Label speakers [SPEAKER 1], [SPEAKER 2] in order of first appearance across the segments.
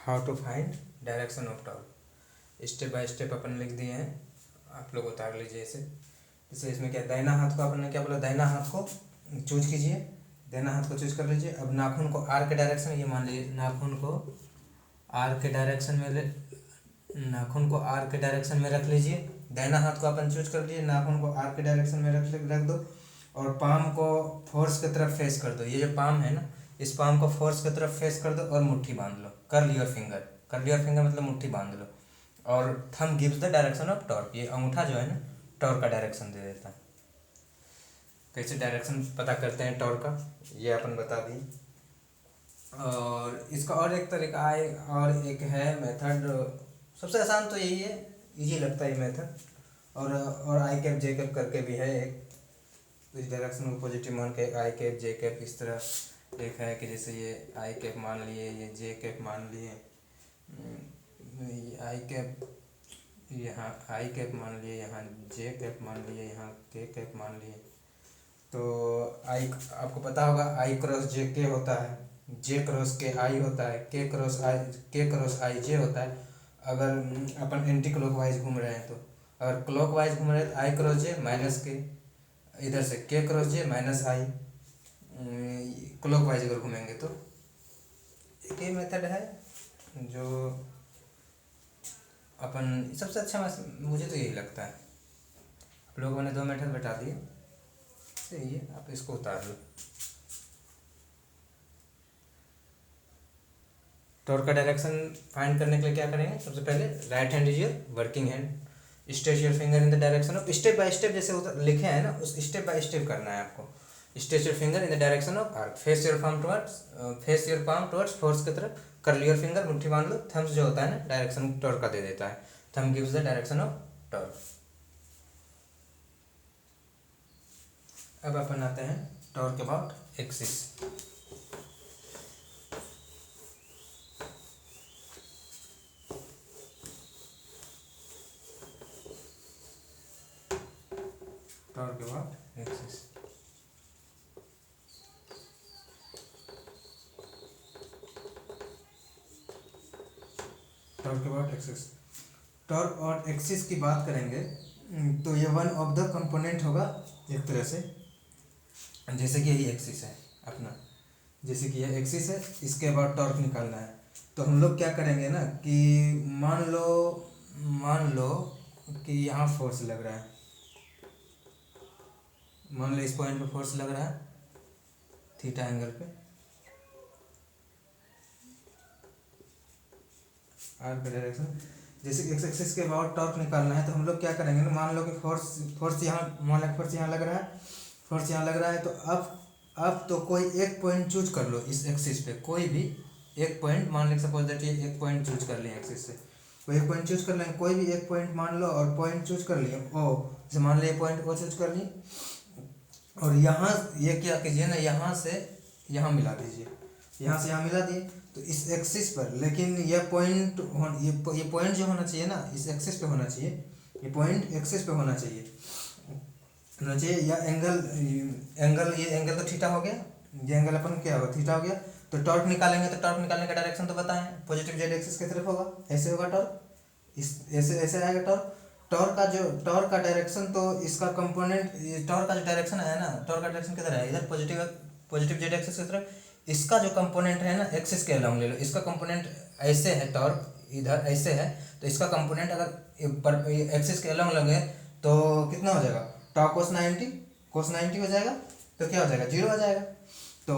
[SPEAKER 1] How to find direction of torque. Step by step अपन लिख दिए हैं, आप लोग उतार लीजिए इसे। जैसे इसमें क्या, दाहिना हाथ को अपन ने क्या बोला, दाहिना हाथ को चूज कीजिए, दाहिना हाथ को चूज कर लीजिए। अब नाखून को आर के डायरेक्शन, ये मान लीजिए नाखून को आर के डायरेक्शन में नाखून को आर के डायरेक्शन में रख लीजिए। दाहिना हाथ को अपन चूज कर लीजिए, नाखून को आर के डायरेक्शन में रख दो और पाम को फोर्स की तरफ फेस कर दो। ये जो पाम है ना, इस पाम को फोर्स की तरफ फेस कर दो और मुट्ठी बांध लो। Curl your finger, curl your finger मतलब मुट्ठी बांध लो। और thumb gives the direction of torque, ये अंगूठा जो है ना टॉर्क का डायरेक्शन दे देता है। कैसे डायरेक्शन पता करते हैं टॉर्क का, ये अपन बता दिए। और इसका और एक तरीका है, और एक है मेथड, सबसे आसान तो यही है, इजी लगता है ये मेथड। और आई कैप जे कैप करके भी है एक, तो इस डायरेक्शन को पॉजिटिव मान के आई कैप जे कैप इस तरह एक है कि जैसे ये आई कैप मान लिए, ये जे कैप मान लिए, आई कैप यहाँ आई कैप मान लिए, यहाँ जे कैप मान लिए, यहाँ के कैप मान लिए। तो आई आपको पता होगा आई क्रॉस जे के होता है, जे क्रॉस के आई होता है, के क्रॉस आई जे होता है। अगर अपन एंटी क्लॉकवाइज घूम रहे हैं तो, अगर क्लॉकवाइज घूम रहे हैं तो आई क्रॉस जे माइनस के, इधर से के क्रॉस जे माइनस आई। क्लॉकवाइज अगर घूमेंगे तो एक ही मेथड है जो अपन सबसे अच्छा, मुझे तो यही लगता है। आप लोगों ने दो मेथड बता दिए, सही है, आप इसको उतार लो। टॉर्क का डायरेक्शन फाइंड करने के लिए क्या करेंगे, सबसे पहले right hand is your working hand, stretch your finger in the direction of, step by step जैसे लिखे हैं ना, उस स्टेप बाय स्टेप करना है आपको। Stretch your finger in the direction of arc, face your palm towards force की तरफ, कर्ल योर फिंगर, मुट्ठी बांध लो। थम्स जो होता है ना डायरेक्शन टॉर्क का दे देता है, thumb gives the direction of torque. अब अपन आते हैं torque about axis. Torque about axis, torque about axis. Torque और एक्सिस की बात करेंगे तो ये वन ऑफ द कंपोनेंट होगा एक तरह से। जैसे कि यही एक्सिस है अपना, जैसे कि यह एक्सिस है, इसके बाद टॉर्क निकालना है। तो हम लोग क्या करेंगे ना कि मान लो कि यहाँ फोर्स लग रहा है, मान लो इस पॉइंट पे फोर्स लग रहा है थीटा एंगल पे, आर का डायरेक्शन। जैसे एक्स एक्सिस के अबाउट टॉर्क निकालना है तो हम लोग क्या करेंगे ना, मान लो कि फोर्स यहाँ, मान लो फोर्स यहाँ लग रहा है, फोर्स यहाँ लग रहा है। तो अब तो कोई एक पॉइंट चूज कर लो इस एक्सिस पे, कोई भी एक पॉइंट मान लें, सपोज दैट ये एक पॉइंट चूज कर लें एक्सिस से, तो एक पॉइंट चूज कर लें, कोई भी एक पॉइंट मान लो और पॉइंट चूज कर लिए ओ, जैसे मान लो ये पॉइंट को चूज कर लिए और यहाँ ये क्या कीजिए ना, यहाँ से यहाँ मिला दीजिए, यहाँ से यहाँ मिला दिए तो इस एक्सिस पर। लेकिन यह पॉइंट ये पॉइंट जो होना चाहिए ना इस एक्सिस पे होना चाहिए, ये पॉइंट एक्सिस पे होना चाहिए या एंगल ये एंगल तो थीटा हो गया, ये एंगल अपन क्या होगा, थीटा हो गया। तो टॉर्क निकालेंगे तो टॉर्क निकालने का डायरेक्शन तो बताएं, पॉजिटिव जेड एक्सिस की तरफ होगा, ऐसे होगा टॉर्क, इस ऐसे आएगा टॉर्क। टॉर्क का डायरेक्शन तो इसका कंपोनेंट, टॉर्क का जो डायरेक्शन है ना, टॉर्क का डायरेक्शन किधर है, इधर पॉजिटिव जेड एक्सिस की तरफ। इसका जो कंपोनेंट है ना एक्सिस के अलोंग ले लो, इसका कंपोनेंट ऐसे है, टॉर्क इधर ऐसे है, तो इसका कंपोनेंट अगर एक्सिस के अलोंग लोगे तो कितना हो जाएगा, टॉ कोस 90 हो जाएगा, तो क्या हो जाएगा, जीरो आ जाएगा। तो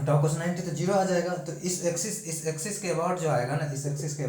[SPEAKER 1] टॉ कोस 90 तो जीरो आ जाएगा। तो इस एक्सिस के अबाउट जो आएगा ना, इस एक्सिस के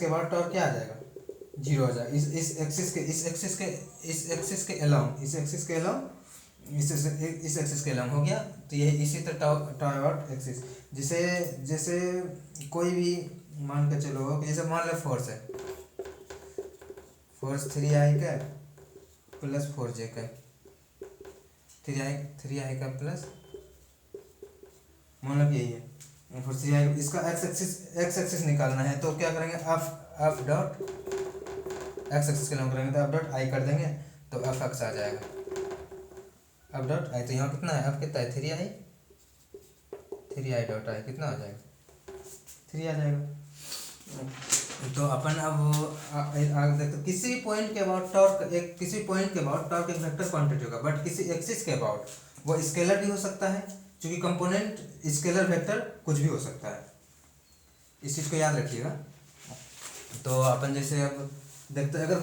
[SPEAKER 1] अबाउट टॉर्क क्या आ जाएगा, जीरो आ जाएगा। इस एक्सिस के अलोंग हो गया। तो ये इसी तरह टॉ अबाउट एक्सिस, जैसे कोई भी मान के चलो कि जैसे मान लो फोर्स है, फोर्स 3i का प्लस 4j का, 3i का प्लस, मान लो कि यही है फोर्स 3i, इसका एक्स एक्सिस निकालना है। तो क्या करेंगे, एफ डॉट एक्स एक्सिस के नाम करेंगे तो एफ डॉट आई कर देंगे, तो एफ एक्स आ जाएगा, एफ डॉट आई। तो यहाँ कितना है, एफ कितना है, 3i डॉट आई कितना आ जाएगा, 3 आ जाएगा। तो अपन अब आगे देखते किसी पॉइंट के अबाउट टॉर्क एक किसी पॉइंट के अबाउट टॉर्क एक वेक्टर क्वांटिटी होगा, बट किसी एक्सिस के अबाउट वो स्केलर भी हो सकता है, क्योंकि कंपोनेंट स्केलर वेक्टर कुछ भी हो सकता है, इस चीज़ को याद रखिएगा। तो अपन जैसे अब देखते अगर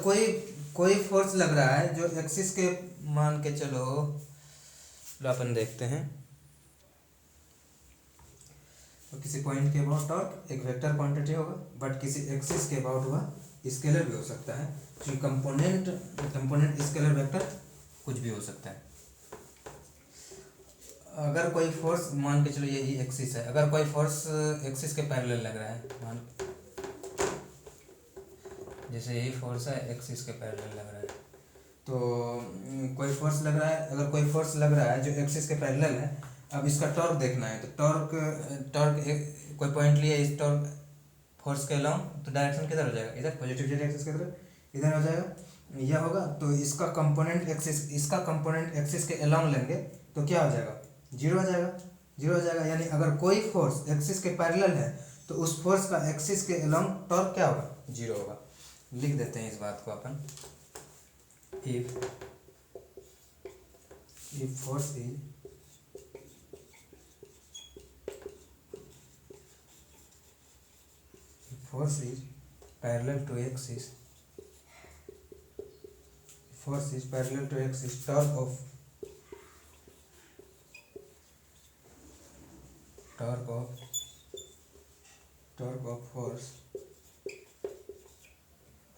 [SPEAKER 1] कोई फोर्स लग रहा है जो एक्सिस के, मान के चलो अपन देखते हैं, तो किसी पॉइंट के अबाउट टॉर्क एक वेक्टर क्वांटिटी होगा, बट किसी एक्सिस के अबाउट वह स्केलर भी हो सकता है, क्योंकि कंपोनेंट स्केलर वेक्टर कुछ भी हो सकता है। अगर कोई फोर्स, मान के चलो यही एक्सिस है, अगर कोई फोर्स एक्सिस के पैरेलल लग रहा है, मान जैसे यही फोर्स है एक्सिस के पैरेलल लग रहा है, तो कोई फोर्स लग रहा है, अगर कोई फोर्स लग रहा है जो एक्सिस के पैरेलल है, अब इसका टॉर्क देखना है, तो टॉर्क कोई पॉइंट लिया, इस टॉर्क फोर्स के अलोंग, तो डायरेक्शन किधर हो जाएगा, इधर पॉजिटिव जेड एक्सिस की तरफ इधर हो जाएगा, यह होगा। तो इसका कंपोनेंट एक्सिस के अलोंग लेंगे तो क्या हो जाएगा, 0 हो जाएगा, 0 हो जाएगा। यानी अगर कोई फोर्स एक्सिस के पैरेलल है तो उस फोर्स का एक्सिस के अलोंग टॉर्क क्या होगा, 0 होगा। लिख देते हैं इस बात को अपन, if force is parallel to axis, torque of force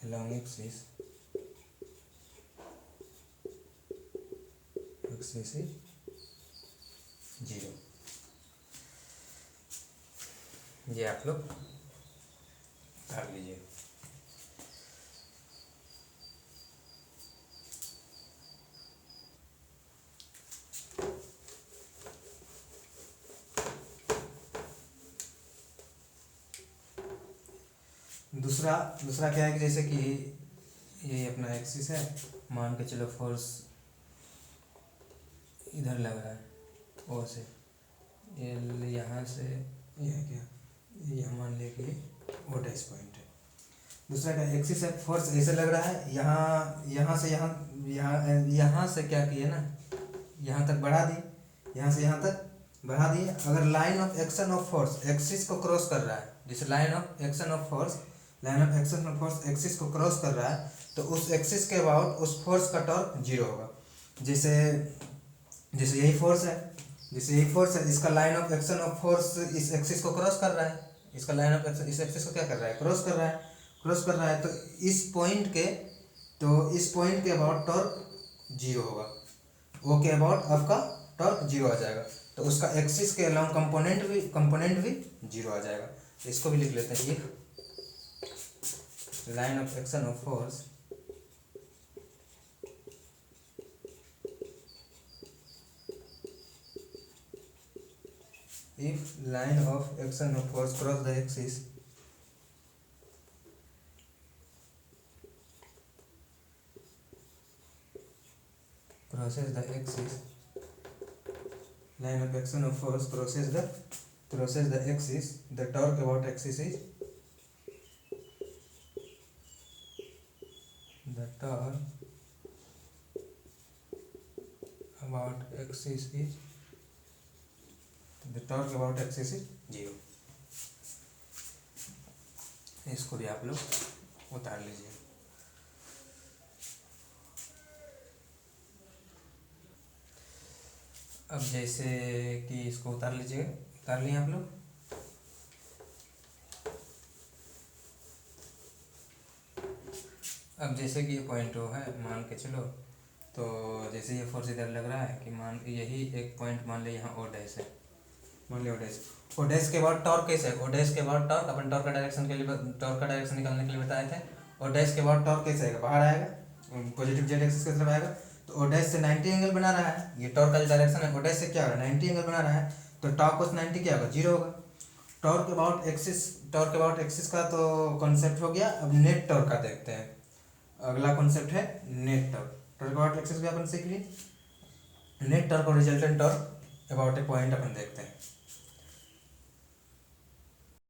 [SPEAKER 1] along axis is 0। ये आप लोग कर लीजिए। दूसरा क्या है कि जैसे कि ये अपना एक्सिस है, मान के चलो फोर्स इधर लग रहा है, ओ से ये यहाँ से ये क्या, ये मान ले कि ओ डैश पॉइंट है। दूसरा क्या, एक्सिस है, फोर्स ऐसे लग रहा है, यहाँ से क्या किए ना, यहाँ तक बढ़ा दी, यहाँ से यहाँ तक बढ़ा दिए। अगर line of action of force axis को क्रॉस कर रहा है, जैसे line of action of force axis को क्रॉस कर रहा है, तो उस एक्सिस के अबाउट उस फोर्स का टॉर्क 0 होगा। जैसे यही फोर्स है, इसका line of action of force इस एक्सिस को क्रॉस कर रहा है, इसका लाइन ऑफ एक्शन इस एक्सिस को क्या कर रहा है, क्रॉस कर रहा है। तो इस पॉइंट के अबाउट टॉर्क 0 होगा, ओ के अबाउट आपका टॉर्क 0 आ जाएगा, तो उसका एक्सिस के अलाउंग कंपोनेंट भी 0 आ जाएगा। तो इसको भी लिख लेते हैं, line of action of force if line of action of force cross the axis line of action of force crosses the axis, the torque about axis is the torque about axis is 0। इसको भी आप लोग उतार लीजिए। अब जैसे कि इसको उतार लीजिए, उतार लिए आप लोग। अब जैसे कि ये पॉइंट ओ है, मान के चलो, तो जैसे ये फोर्स इधर लग रहा है कि मान यही एक पॉइंट मान ले, यहाँ ओ डैश है, मान लिया ओ डैश के बाद टॉर्क कैसे है, ओ डैश के बाद टॉर्क अपन टॉर्क का डायरेक्शन निकालने के लिए बताए थे। ओ डैश के बाद टॉर्क कैसे आएगा, बाहर आएगा, पॉजिटिव जेड एक्सिस की तरफ आएगा, तो ओ डैश से 90 एंगल बना रहा है, ये टॉर्क का जो डायरेक्शन है ओ डैश से क्या होगा, 90 एंगल बना रहा है, तो टॉर्क कोस 90 क्या होगा, 0 होगा। टॉर्क अबाउट एक्सिस का तो कॉन्सेप्ट हो गया। अब नेट टॉर्क का देखते हैं, अगला कॉन्सेप्ट है नेट टॉर्क अबाउट एक्सिस भी अपन सीख लिए। नेट टॉर्क और resultant torque about a point अपन देखते हैं।